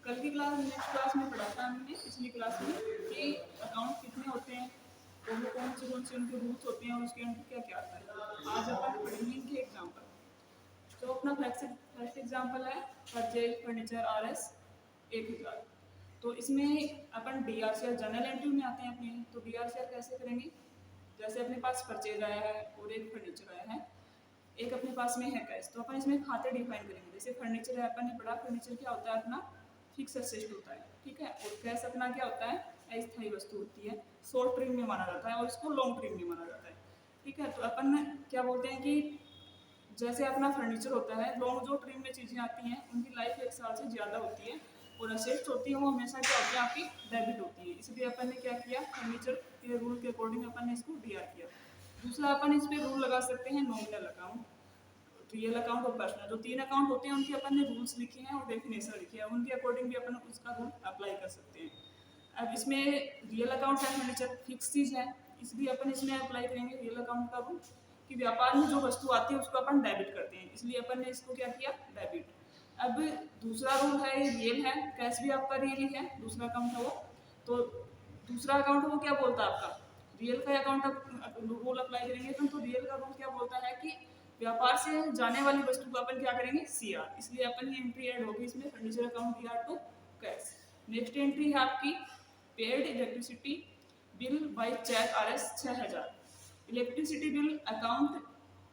कल की class next class में पढ़ा था हमने, पिछली क्लास में, कि अकाउंट कितने होते हैं, कौन से उनके रूल्स होते हैं और उसके अंदर क्या क्या आता है। आज अपन पढ़ेंगे इनके एग्जाम्पल। तो अपना फर्स्ट एग्जाम्पल है परचेज फर्नीचर RS 1000। तो इसमें अपन DRCR जनरल एंट्री में आते हैं अपने। तो DRCR कैसे करेंगे, जैसे अपने पास परचेज आया है और एक फर्नीचर आया है, एक अपने पास में है कैश, तो अपन इसमें खाते डिफाइन करेंगे। जैसे फर्नीचर है, अपन ने पढ़ा फर्नीचर क्या होता है, अपना फिक्स एसेट होता है, ठीक है। और कैश अपना क्या होता है, अस्थायी वस्तु होती है, शॉर्ट ट्रिम में माना जाता है और इसको लॉन्ग ट्रिम में माना जाता है, ठीक है। तो अपन क्या बोलते हैं कि जैसे अपना फर्नीचर होता है, लॉन्ग जो ट्रिम में चीज़ें आती हैं उनकी लाइफ 1 साल से ज़्यादा होती है, और असेट्स होती है वो हमेशा क्या होती है, आपकी डेबिट होती है। इसलिए अपन ने क्या किया, फर्नीचर के रूल के अकॉर्डिंग अपन ने इसको DR किया। दूसरा अपन इस पर रूल लगा सकते हैं नॉमिनल अकाउंट, रियल अकाउंट और पर्सनल, जो 3 अकाउंट होते हैं उनके अपन ने रूल्स लिखे हैं और डेफिनेशन लिखी है, उनके अकॉर्डिंग भी अपन उसका रूल अप्लाई कर सकते हैं। अब इसमें रियल अकाउंट है, फर्नीचर फिक्स चीज़ है, इसलिए अपन इसमें अप्लाई करेंगे रियल अकाउंट का रूल कि व्यापार में जो वस्तु आती है उसको अपन डेबिट करते हैं, इसलिए अपन ने इसको क्या किया, डेबिट। अब दूसरा रूल है, ये रियल है, कैश भी आपका रियल ही है, दूसरा अकाउंट है वो। तो दूसरा अकाउंट वो क्या बोलता है, आपका रियल का अकाउंट रूल अप्लाई करेंगे तो रियल का रूल क्या बोलता है कि व्यापार से जाने वाली वस्तु को अपन क्या करेंगे, CR, इसलिए अपन की एंट्री ऐड होगी इसमें, furniture account DR to cash. Next entry है आपकी paid electricity bill by cheque RS 6000। Electricity bill account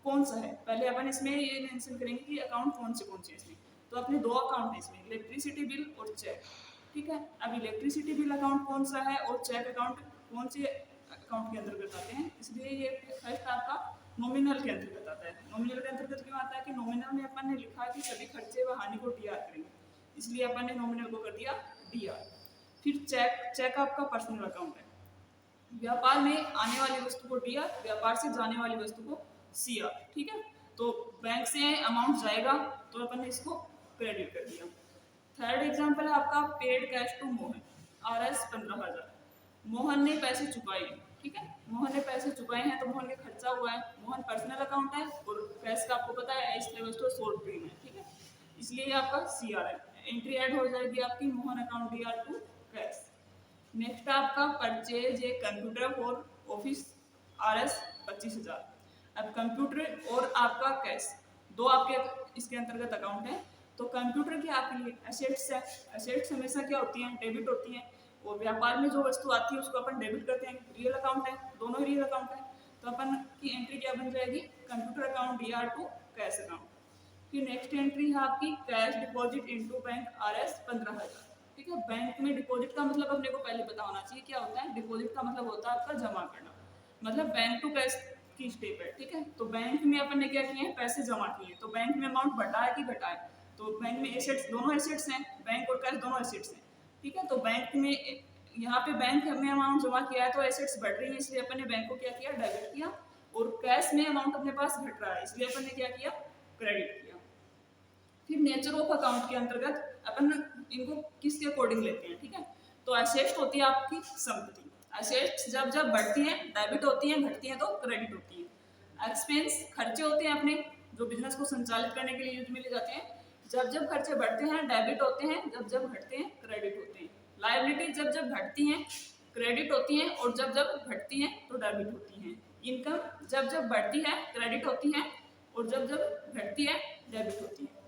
कौन सा है, पहले अपन इसमें ये मेंशन करेंगे कि अकाउंट कौन से है इसमें। तो अपने 2 अकाउंट है इसमें, इलेक्ट्रिसिटी बिल और चेक, ठीक है। अब इलेक्ट्रिसिटी बिल अकाउंट कौन सा है और चेक अकाउंट कौन से अकाउंट के अंतर्गत आते हैं, इसलिए ये फर्स्ट आपका नॉमिनल के अंतर्गत आता है। नॉमिनल के अंतर्गत क्यों आता है कि नॉमिनल में अपन ने लिखा है कि सभी खर्चे व हानि को DR करेंगे, इसलिए अपन ने नॉमिनल को कर दिया DR। फिर चेक आपका पर्सनल अकाउंट है, व्यापार में आने वाली वस्तु को DR, व्यापार से जाने वाली वस्तु को CR, ठीक है। तो बैंक से अमाउंट जाएगा तो अपन ने इसको क्रेडिट कर दिया। थर्ड एग्जांपल है आपका paid cash to Mohan RS 15000। Mohan ने पैसे चुकाए, ठीक है, मोहन ने पैसे चुकाए हैं तो मोहन के खर्चा हुआ है। मोहन पर्सनल अकाउंट है और कैश का आपको पता है इसलिए वस्तु शॉर्ट ट्रिम है, ठीक है, इसलिए आपका CR है। एंट्री ऐड हो जाएगी आपकी Mohan account DR to cash. Next आपका purchase a computer for office RS 25000। अब कंप्यूटर और आपका कैश, 2 आपके इसके अंतर्गत अकाउंट है। तो कंप्यूटर की आपके लिए एसेट्स है, एसेट्स हमेशा क्या होती हैं, डेबिट होती हैं, और व्यापार में जो वस्तु आती है उसको अपन डेबिट करते हैं, रियल अकाउंट है, दोनों ही रियल अकाउंट है। तो अपन की एंट्री क्या बन जाएगी, computer account DR to cash account. फिर नेक्स्ट एंट्री है आपकी cash deposit into bank RS 15000, ठीक है। बैंक में डिपॉजिट का मतलब अपने को पहले पता होना चाहिए क्या होता है। डिपॉजिट का मतलब होता है आपका जमा करना, मतलब बैंक टू कैश की स्टेप है, ठीक है। तो बैंक में अपन ने क्या किए हैं, पैसे जमा किए, तो बैंक में अमाउंट बढ़ा है कि घटा है, तो बैंक में एसेट्स, दोनों एसेट्स हैं, बैंक और कैश दोनों एसेट्स हैं, ठीक है। तो बैंक में यहाँ पे बैंक में अमाउंट जमा किया है तो एसेट्स बढ़ रही है, इसलिए अपन ने बैंक को क्या किया, डेबिट किया। और कैश में अमाउंट अपने पास घट रहा है, इसलिए अपन ने क्या किया, क्रेडिट किया। फिर नेचर ऑफ अकाउंट के अंतर्गत अपन इनको किसके अकॉर्डिंग लेते हैं, ठीक है। तो एसेट्स होती है आपकी संपत्ति, एसेट्स जब जब बढ़ती हैं डेबिट होती हैं, घटती हैं तो क्रेडिट होती है। एक्सपेंस खर्चे होते हैं अपने, जो बिजनेस को संचालित करने के लिए यूज में ले जाते हैं, जब जब खर्चे बढ़ते हैं डेबिट होते हैं, जब जब घटते हैं क्रेडिट होते हैं। लायबिलिटी जब जब घटती हैं क्रेडिट होती हैं और जब जब घटती हैं तो डेबिट होती हैं। इनकम जब जब बढ़ती है क्रेडिट होती है और जब जब घटती है डेबिट होती है।